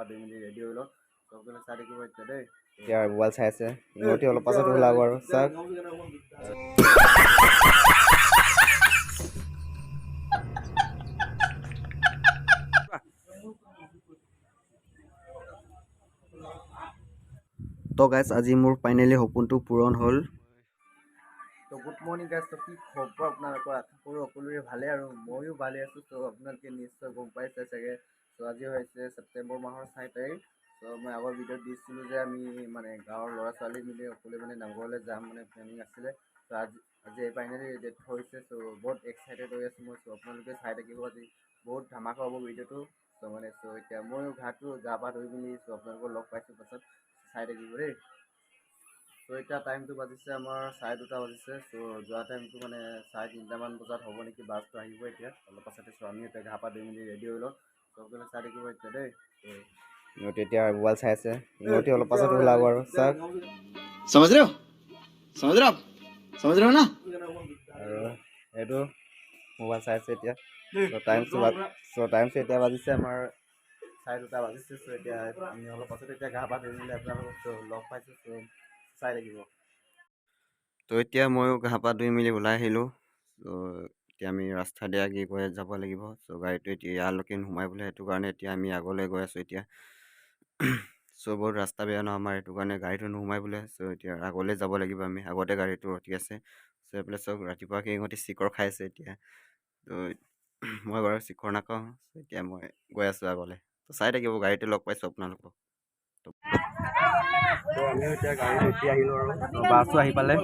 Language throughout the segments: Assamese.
পা ধুই মেলি ৰেডি হৈ লওঁ সকলোৱে চাই থাকিব এতিয়া দেই এতিয়া মোবাইল চাই আছে ইহঁতি অলপ পাছত ওলাব আৰু চাওক তো গাইজ আজি মোৰ ফাইনেলি সপোনটো পূৰণ হ'ল তো গুড মৰ্ণিং গাইজ তো কি খবৰ আপোনালোকৰ আশা কৰোঁ সকলোৰে ভালে আৰু ময়ো ভালে আছোঁ ত' আপোনালোকে নিশ্চয় গম পাইছে চাগে ত' আজি হৈছে ছেপ্টেম্বৰ মাহৰ 4 তাৰিখ ত' মই আগৰ ভিডিঅ'ত দিছিলোঁ যে আমি মানে গাঁৱৰ ল'ৰা ছোৱালী মিলি সকলোৱে মানে নামঘৰলৈ যাম মানে প্লেনিং আছিলে ত' আজি ফাইনেলি ডেট হৈছে ত' বহুত এক্সাইটেড হৈ আছোঁ মই ত' আপোনালোকে চাই থাকিব আজি বহুত ধামাকা হ'ব ভিডিঅ'টো ত' এতিয়া ময়ো গা পা ধুই পিনি ত' আপোনালোকক লগ পাইছোঁ পাছত চাই থাকিব দেই ত' এতিয়া টাইমটো বাজিছে আমাৰ 2:30 বাজিছে ত' যোৱা টাইমটো মানে 3:30মান বজাত হ'ব নেকি বাছটো আহিব এতিয়া অলপ পাছতে চ' আমি এতিয়া গা পা ধুই মেলি ৰেডি হৈ লওঁ ত' সকলোৱে চাই থাকিব এতিয়া দেই ইহঁতি এতিয়া মোবাইল চাই আছে ইহঁতি অলপ পাছত ওলাব আৰু চাওক समझ रहे हो ना আৰু সেইটো মোবাইল চাই আছে এতিয়া টাইমটো এতিয়া বাজিছে আমাৰ 2:30 বাজিছে চ' এতিয়া আমি অলপ পাছত এতিয়া গা পা ধুই মেলি আপোনালোকক লগ পাইছোঁ চ' চাই থাকিব তো এতিয়া ময়ো গা পা ধুই মেলি ওলাই আহিলোঁ ত' এতিয়া আমি ৰাস্তা দিয়া কি গৈ যাব লাগিব চ' গাড়ীটো এতিয়া ইয়ালৈকে নোসোমাই বোলে সেইটো কাৰণে এতিয়া আমি আগলৈ গৈ আছোঁ এতিয়া চ' বহুত ৰাস্তা বেয়া ন আমাৰ সেইটো কাৰণে গাড়ীটো নোসোমাই বোলে চ' এতিয়া আগলৈ যাব লাগিব আমি আগতে গাড়ীটো ৰখি আছে চ' এইফালে চব ৰাতিপুৱা সিহঁতি চিকৰ খাইছে এতিয়া ত' মই বাৰু চিকৰ নাখাওঁ চ' এতিয়া মই গৈ আছোঁ আগলৈ ত' চাই থাকিব গাড়ীটো লগ পাইছোঁ আপোনালোকক ত' আমিও এতিয়া গাড়ীত উঠি আহিলোঁ আৰু বাছো আহি পালে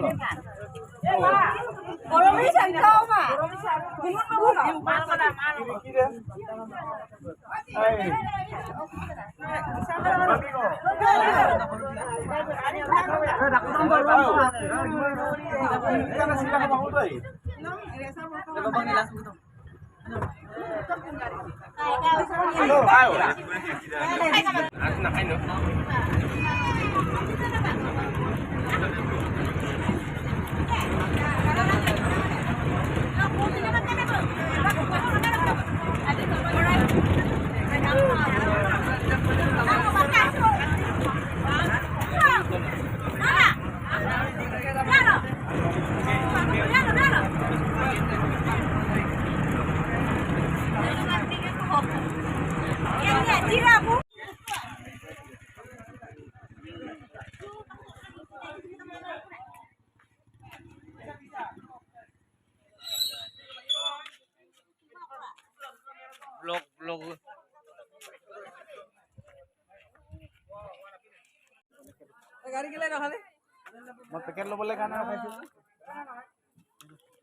মই পেকেট ল'বলৈ কাৰণে ৰখাইছোঁ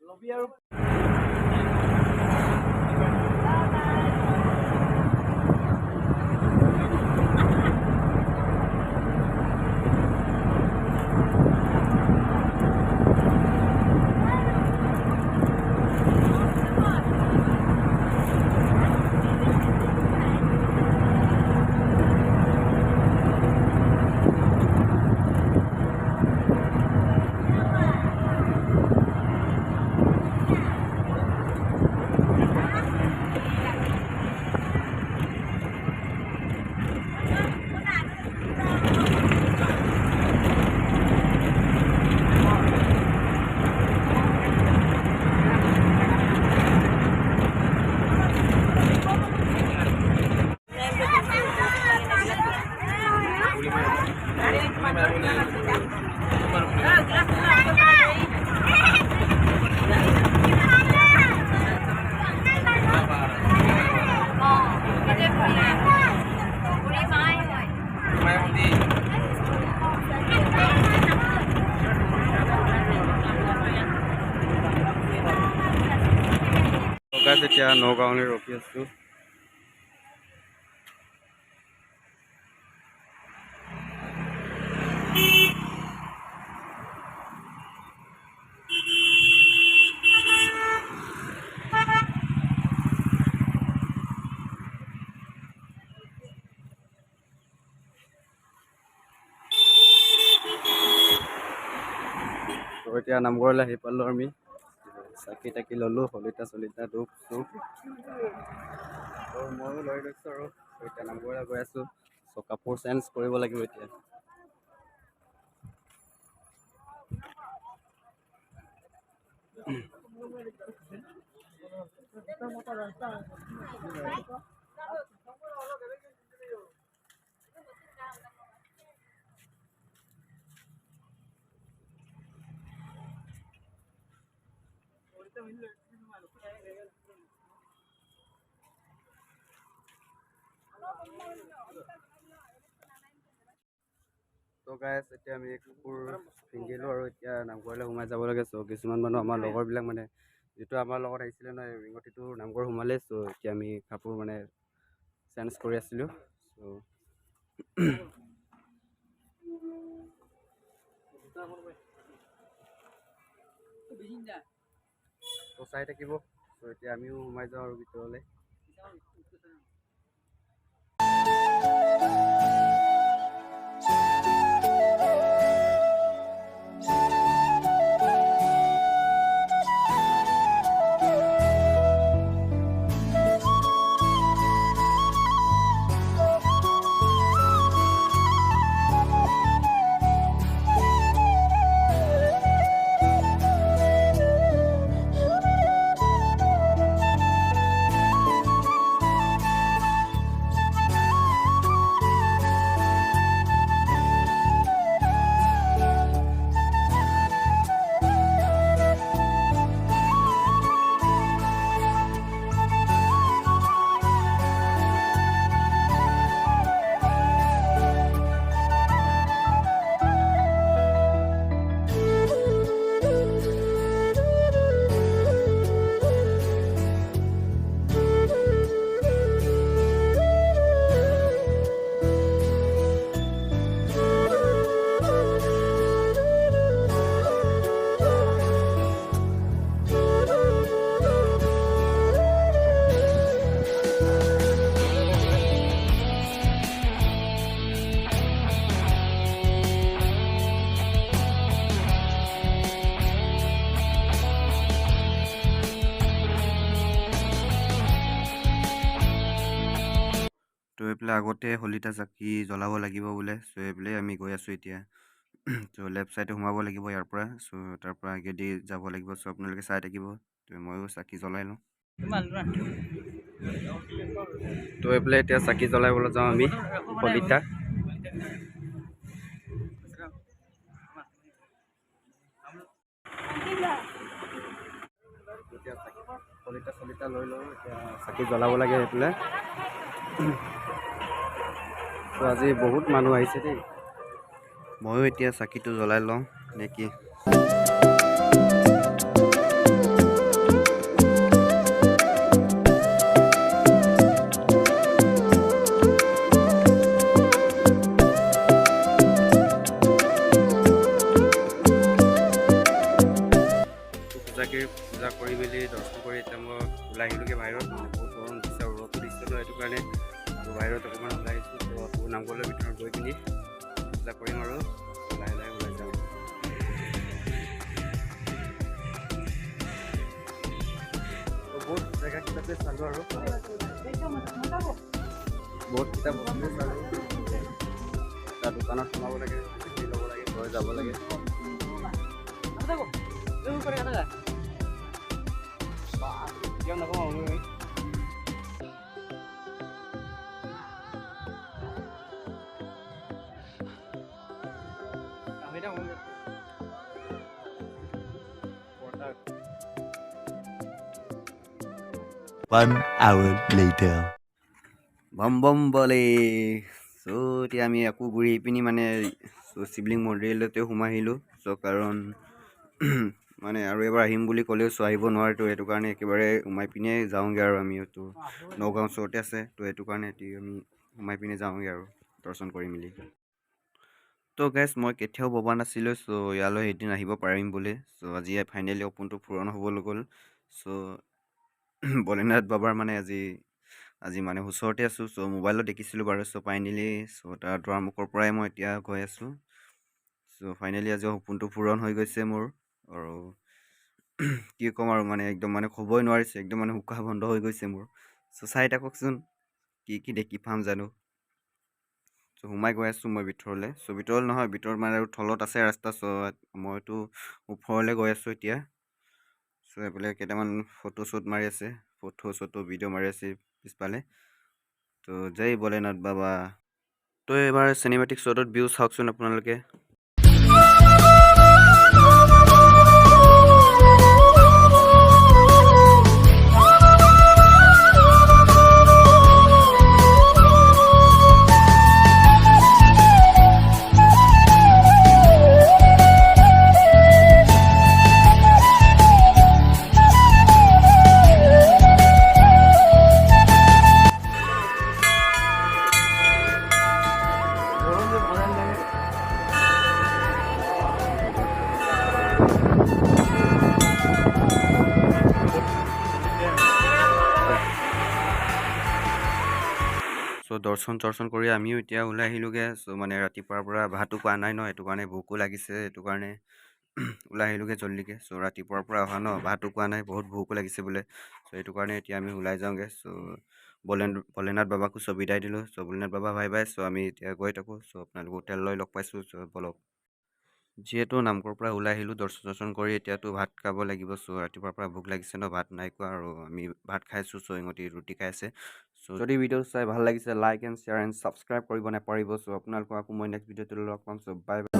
ল'বি আৰু এতিয়া নগাঁৱলৈ ৰখি আছোঁ তো এতিয়া নামঘৰলৈ আহি পালোঁ আমি চাকি তাকি ল'লোঁ শলিতা চলিতা ধূপ চুপ তো ময়ো লৈ লৈছোঁ আৰু এতিয়া নামঘৰলৈ গৈ আছোঁ চ' চ' কাপোৰ চেঞ্জ কৰিব লাগিব এতিয়া। ত' গাইছ এতিয়া আমি কাপোৰ পিন্ধিলোঁ আৰু এতিয়া নামঘৰলৈ সোমাই যাব লাগে। চ' কিছুমান মানুহ আমাৰ লগৰবিলাক মানে যিটো আমাৰ লগত আহিছিলে নহয় ৰিঙতিটো নামঘৰ সোমালে। চ' এতিয়া আমি কাপোৰ মানে চেঞ্জ কৰি আছিলোঁ। চ' ত' চাই থাকিব। ত' এতিয়া আমিও সোমাই যাওঁ আৰু ভিতৰলৈ। তো এইফালে আগতে শলিতা চাকি জ্বলাব লাগিব বোলে। চ' এইফালে আমি গৈ আছোঁ এতিয়া। ত' লেফ্ট ছাইডে সোমাব লাগিব ইয়াৰ পৰা। চ' তাৰ পৰা আগেদি যাব লাগিব। চ' আপোনালোকে চাই থাকিব। তো ময়ো চাকি জ্বলাই লওঁ। তো এইফালে এতিয়া চাকি জ্বলাবলৈ যাওঁ আমি শলিতা। এতিয়া শলিতা লৈ লওঁ। এতিয়া চাকি জ্বলাব লাগে সেইফালে। তো আজি বহুত মানুহ আহিছে দেই। ময়ো এতিয়া চাকিটো জ্বলাই লওঁ নেকি। পূজা কৰি মেলি দৰ্শন কৰি এতিয়া মই ওলাই আহিলোঁগৈ বাহিৰত। মানে বহুত গৰম দিছে আৰু ৰ'দটো দিছে ন, সেইটো কাৰণে বাহিৰত অকণমান ওলাই আহিছোঁ। ত' আকৌ নামঘৰলৈ ভিতৰত গৈ কিনি পূজা কৰিম আৰু লাহে লাহে ওলাই যাওঁ। বহুত জেগাকেইটাতে চালোঁ আৰু বহুত কিতাপ বস্তু চালোঁ। এটা দোকানত সোমাব লাগে, ল'ব লাগে, ঘৰ যাব লাগে। One hour later. বম বম বলে। চ' এতিয়া আমি আকৌ ঘূৰি পিনি মানে শিৱলিংগ মন্দিৰলৈতে সোমাই আহিলোঁ। চ' কাৰণ মানে আৰু এবাৰ আহিম বুলি ক'লেও চ' আহিব নোৱাৰেতো, সেইটো কাৰণে একেবাৰে সোমাই পিনে যাওঁগৈ আৰু আমিতো নগাঁও ওচৰতে আছে। ত' সেইটো কাৰণে আমি সোমাই পিনে যাওঁগৈ আৰু দৰ্শন কৰি মেলি। ত' গাইছ মই কেতিয়াও ভবা নাছিলোঁ চ' ইয়ালৈ এদিন আহিব পাৰিম বুলি। চ' আজি ফাইনেলি সপোনটো পূৰণ হ'বলৈ গ'ল। চ' ভোলেনাথ বাবাৰ মানে আজি মানে ওচৰতে আছোঁ। চ' মোবাইলত দেখিছিলোঁ বাৰু। চ' ফাইনেলি চ' তাৰ দুৱাৰমুখৰ পৰাই মই এতিয়া গৈ আছোঁ। চ' ফাইনেলি আজি সপোনটো পূৰণ হৈ গৈছে মোৰ। আৰু কি ক'ম আৰু মানে একদম মানে ক'বই নোৱাৰিছোঁ, একদম মানে উশাহ বন্ধ হৈ গৈছে মোৰ। চ' চাই থাককচোন কি কি দেখি পাম জানো। সোমাই গৈ আছোঁ মই ভিতৰলৈ। চ' ভিতৰলৈ নহয়, ভিতৰত মানে আৰু তলত আছে ৰাস্তা। চ' মইতো ওপৰলৈ গৈ আছোঁ এতিয়া। চ' এইফালে কেইটামান ফটো শ্বুট মাৰি আছে, ভিডিঅ' মাৰি আছে পিছফালে। তো জয় ভোলেনাথ বাবা। তো এইবাৰ চিনেমেটিক শ্বটত ভিউ চাওকচোন আপোনালোকে। চ' দৰ্শন কৰি আমিও এতিয়া ওলাই আহিলোঁগৈ। চ' মানে ৰাতিপুৱাৰ পৰা ভাতো খোৱা নাই ন, সেইটো কাৰণে ভোকো লাগিছে, সেইটো কাৰণে ওলাই আহিলোঁগৈ জল্দিকৈ। চ' ৰাতিপুৱাৰ পৰা অহা ন, ভাতো খোৱা নাই, বহুত ভোকো লাগিছে বোলে। চ' সেইটো কাৰণে এতিয়া আমি ওলাই যাওঁগৈ। চ' ভোলেনাথ বাবাকো চ' বিদায় দিলোঁ। চ' ভোলেনাথ বাবা বাই বাই। চ' আমি এতিয়া গৈ থাকোঁ। চ' আপোনালোক হোটেললৈ লগ পাইছোঁ। চ' বলক। যিহেতু নামঘৰৰ পৰা ওলাই আহিলোঁ দৰ্শন কৰি, এতিয়াতো ভাত খাব লাগিব। চ' ৰাতিপুৱাৰ পৰা ভোক লাগিছে ন, ভাত নাই খোৱা আৰু আমি ভাত খাইছোঁ। চ' ইহঁতি ৰুটি খাই আছে। চ' যদি ভিডিঅ' চাই ভাল লাগিছে, like and share and subscribe কৰিব নাপাহৰিব। চ' আপোনালোকক আকৌ মই নেক্সট ভিডিঅ'টো লগ পাম। চ' বাই বাই।